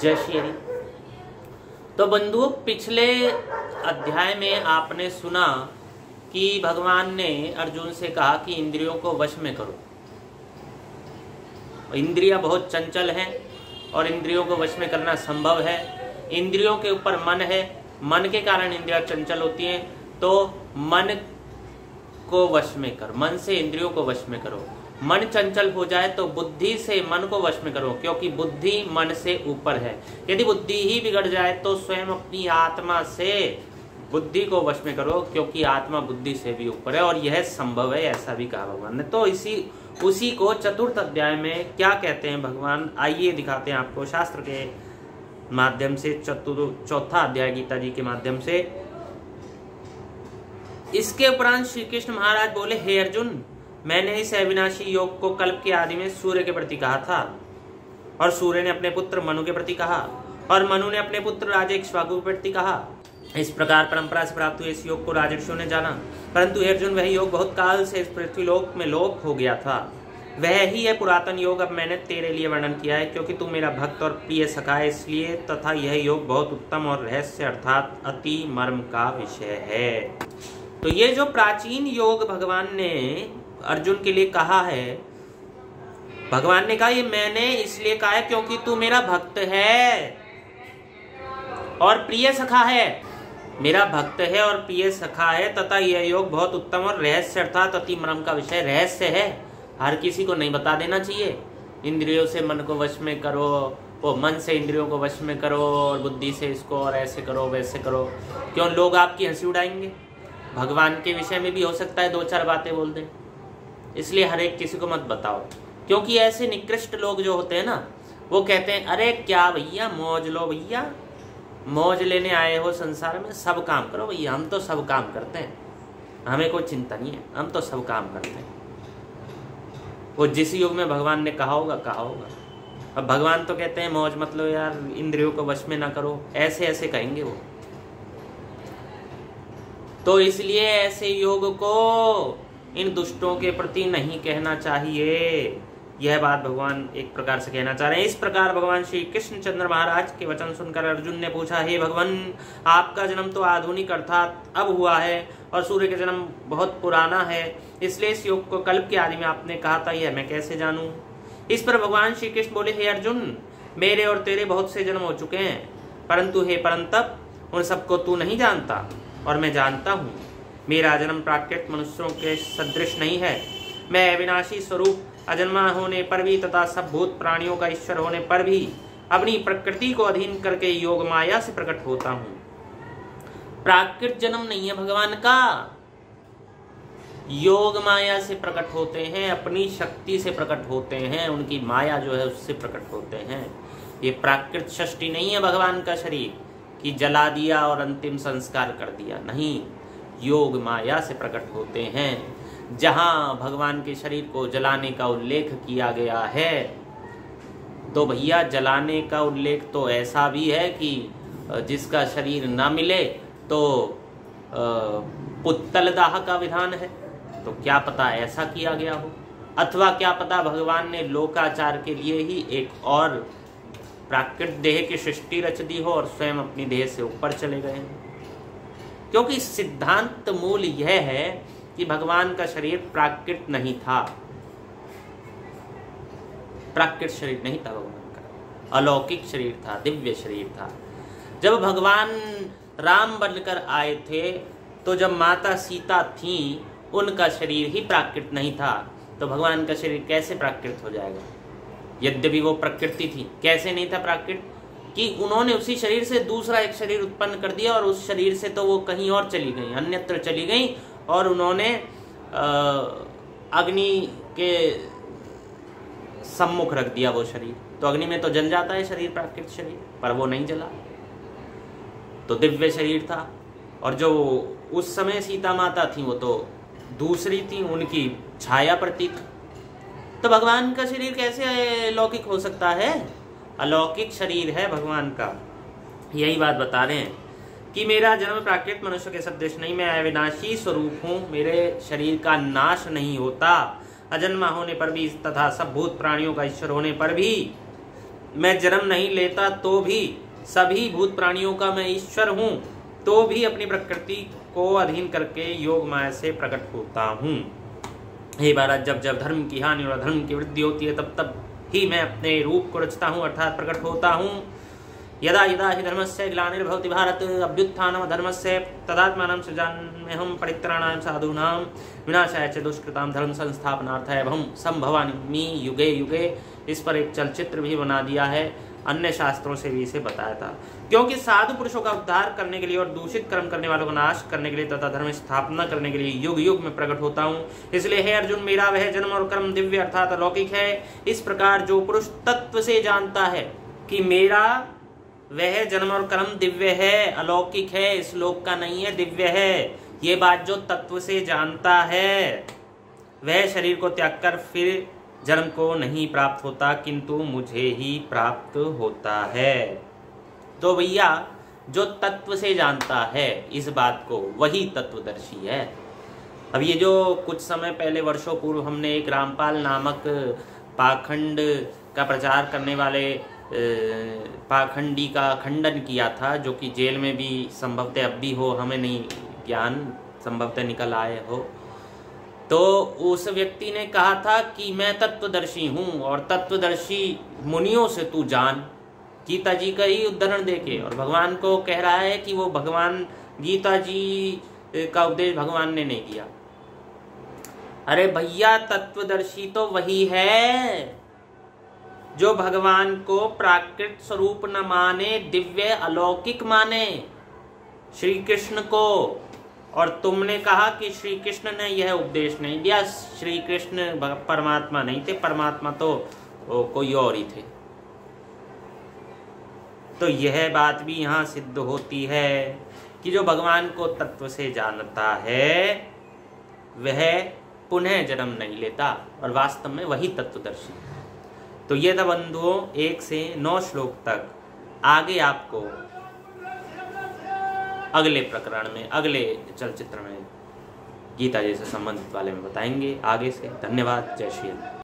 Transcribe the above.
जय श्री हरि। तो बंधुओं, पिछले अध्याय में आपने सुना कि भगवान ने अर्जुन से कहा कि इंद्रियों को वश में करो। इंद्रियां बहुत चंचल हैं और इंद्रियों को वश में करना संभव है। इंद्रियों के ऊपर मन है, मन के कारण इंद्रियां चंचल होती हैं। तो मन को वश में कर, मन से इंद्रियों को वश में करो। मन चंचल हो जाए तो बुद्धि से मन को वश में करो, क्योंकि बुद्धि मन से ऊपर है। यदि बुद्धि ही बिगड़ जाए तो स्वयं अपनी आत्मा से बुद्धि को वश में करो, क्योंकि आत्मा बुद्धि से भी ऊपर है और यह संभव है, ऐसा भी कहा भगवान ने। तो उसी को चतुर्थ अध्याय में क्या कहते हैं भगवान, आइए दिखाते हैं आपको शास्त्र के माध्यम से। चौथा अध्याय गीता जी के माध्यम से। इसके उपरांत श्री कृष्ण महाराज बोले, हे अर्जुन, मैंने इस अविनाशी योग को कल्प के आदि में सूर्य के प्रति कहा था, और सूर्य ने अपने पुत्र मनु के प्रति कहा, और मनु ने अपने पुत्र राजा इक्ष्वाकु के प्रति कहा। इस प्रकार परंपरा से प्राप्त हुए इस योग को राजर्षियों ने जाना। परंतु हे अर्जुन, वह योग बहुत काल से इस पृथ्वीलोक में लोप हो गया था। वह ही है पुरातन योग अब मैंने तेरे लिए वर्णन किया है, क्योंकि तू मेरा भक्त और प्रिय सखा है, इसलिए। तथा यह योग बहुत उत्तम और रहस्य अर्थात अति मर्म का विषय है। तो ये जो प्राचीन योग भगवान ने अर्जुन के लिए कहा है, भगवान ने कहा ये मैंने इसलिए कहा है क्योंकि तू मेरा भक्त है और प्रिय सखा है। मेरा भक्त है और प्रिय सखा है, तथा यह योग बहुत उत्तम और रहस्य अर्थात अति मर्म का विषय रहस्य है। हर किसी को नहीं बता देना चाहिए। इंद्रियों से मन को वश में करो, वो मन से इंद्रियों को वश में करो, और बुद्धि से इसको, और ऐसे करो वैसे करो। क्यों लोग आपकी हंसी उड़ाएंगे? भगवान के विषय में भी हो सकता है दो चार बातें बोल दें, इसलिए हर एक किसी को मत बताओ। क्योंकि ऐसे निकृष्ट लोग जो होते हैं ना, वो कहते हैं अरे क्या भैया मौज लो, भैया मौज लेने आए हो संसार में, सब काम करो भैया, हम तो सब काम करते हैं, हमें कोई चिंता नहीं है, हम तो सब काम करते हैं। वो जिस युग में भगवान ने कहा होगा कहा होगा। अब भगवान तो कहते हैं मौज मत लो यार, इंद्रियों को वश में ना करो, ऐसे ऐसे कहेंगे वो। तो इसलिए ऐसे योग को इन दुष्टों के प्रति नहीं कहना चाहिए। यह बात भगवान एक प्रकार से कहना चाह रहे हैं। इस प्रकार भगवान श्री कृष्णचंद्र महाराज के वचन सुनकर अर्जुन ने पूछा, हे भगवान, आपका जन्म तो आधुनिक अर्थात अब हुआ है, और सूर्य का जन्म बहुत पुराना है, इसलिए इस योग को कल्प के आदि में आपने कहा था, यह मैं कैसे जानूं? इस पर भगवान श्री कृष्ण बोले, हे अर्जुन, मेरे और तेरे बहुत से जन्म हो चुके हैं, परंतु हे परंतप, उन सबको तू नहीं जानता और मैं जानता हूँ। मेरा जन्म प्राकृत मनुष्यों के सदृश नहीं है। मैं अविनाशी स्वरूप अजन्मा होने पर भी तथा सब भूत प्राणियों का ईश्वर होने पर भी अपनी प्रकृति को अधीन करके योग माया से प्रकट होता हूँ। प्राकृत जन्म नहीं है भगवान का, योग माया से प्रकट होते हैं, अपनी शक्ति से प्रकट होते हैं, उनकी माया जो है उससे प्रकट होते हैं। ये प्राकृत सृष्टि नहीं है भगवान का शरीर कि जला दिया और अंतिम संस्कार कर दिया, नहीं, योग माया से प्रकट होते हैं। जहां भगवान के शरीर को जलाने का उल्लेख किया गया है, तो भैया जलाने का उल्लेख तो ऐसा भी है कि जिसका शरीर ना मिले तो पुत्तल दाह का विधान है। तो क्या पता ऐसा किया गया हो, अथवा क्या पता भगवान ने लोकाचार के लिए ही एक और प्राकृत देह की सृष्टि रच दी हो और स्वयं अपनी देह से ऊपर चले गए हैं। क्योंकि सिद्धांत मूल यह है कि भगवान का शरीर प्राकृत नहीं था, प्राकृत शरीर नहीं था भगवान का, अलौकिक शरीर था, दिव्य शरीर था। जब भगवान राम बनकर आए थे तो जब माता सीता थी उनका शरीर ही प्राकृत नहीं था, तो भगवान का शरीर कैसे प्राकृत हो जाएगा? यद्यपि वो प्रकृति थी, कैसे नहीं था प्राकृत? कि उन्होंने उसी शरीर से दूसरा एक शरीर उत्पन्न कर दिया, और उस शरीर से तो वो कहीं और चली गई, अन्यत्र चली गई, और उन्होंने अग्नि के सम्मुख रख दिया वो शरीर। तो अग्नि में तो जल जाता है शरीर, प्राकृत शरीर, पर वो नहीं जला, तो दिव्य शरीर था। और जो उस समय सीता माता थी वो तो दूसरी थी, उनकी छाया प्रतीक। तो भगवान का शरीर कैसे अलौकिक हो सकता है? अलौकिक शरीर है भगवान का। यही बात बता रहे हैं कि मेरा जन्म प्राकृत मनुष्य के सदृश नहीं, मैं अविनाशी स्वरूप हूँ, मेरे शरीर का नाश नहीं होता, अजन्मा होने पर भी तथा सब भूत प्राणियों का ईश्वर होने पर भी मैं जन्म नहीं लेता तो भी सभी भूत प्राणियों का मैं ईश्वर हूँ, तो भी अपनी प्रकृति को अधीन करके योग माया से प्रकट होता हूँ। हे भारत, जब जब धर्म की हानि और अधर्म की वृद्धि होती है तब तब ही मैं अपने रूप को रचता हूँ अर्थात प्रकट होता हूँ। यदा यदा हि धर्मस्य ग्लानिर्भवति भारत अभ्युत्थानम् अधर्मस्य तदात्मानं सृजाम्यहं परित्राणाय साधूनां विनाशाय च दुष्कृतां धर्म संस्थापनार्थाय अहं संभवामि युगे युगे। इस पर एक चलचित्र भी बना दिया है, अन्य शास्त्रों से भी इसे बताया था। क्योंकि साधु पुरुषों का उद्धार करने के लिए और दूषित कर्म करने वालों का नाश करने के लिए तथा धर्म स्थापना करने के लिए युग युग में प्रकट होता हूँ। इसलिए हे अर्जुन, मेरा वह जन्म और कर्म दिव्य अर्थात अलौकिक है। इस प्रकार जो पुरुष तत्व से जानता है कि मेरा वह जन्म और कर्म दिव्य है, अलौकिक है, इस लोक का नहीं है, दिव्य है, ये बात जो तत्व से जानता है वह शरीर को त्याग कर फिर जन्म को नहीं प्राप्त होता, किंतु मुझे ही प्राप्त होता है। तो भैया, जो तत्व से जानता है इस बात को वही तत्वदर्शी है। अब ये जो कुछ समय पहले वर्षों पूर्व हमने एक रामपाल नामक पाखंड का प्रचार करने वाले पाखंडी का खंडन किया था, जो कि जेल में भी संभवतः अब भी हो, हमें नहीं ज्ञान, संभवतः निकल आए हो, तो उस व्यक्ति ने कहा था कि मैं तत्वदर्शी हूँ और तत्वदर्शी मुनियों से तू जान, गीता जी का ही उदाहरण देके, और भगवान को कह रहा है कि वो भगवान, गीता जी का उपदेश भगवान ने नहीं किया। अरे भैया, तत्वदर्शी तो वही है जो भगवान को प्राकृत स्वरूप न माने, दिव्य अलौकिक माने, श्री कृष्ण को। और तुमने कहा कि श्री कृष्ण ने यह उपदेश नहीं दिया, श्री कृष्ण परमात्मा नहीं थे, परमात्मा तो कोई और ही थे। तो यह बात भी यहाँ सिद्ध होती है कि जो भगवान को तत्व से जानता है वह पुनः जन्म नहीं लेता और वास्तव में वही तत्वदर्शी है। तो ये था बंधुओं 1 से 9 श्लोक तक। आगे आपको अगले प्रकरण में, अगले चलचित्र में गीता जी से संबंधित वाले में बताएंगे आगे से। धन्यवाद। जय श्री राम।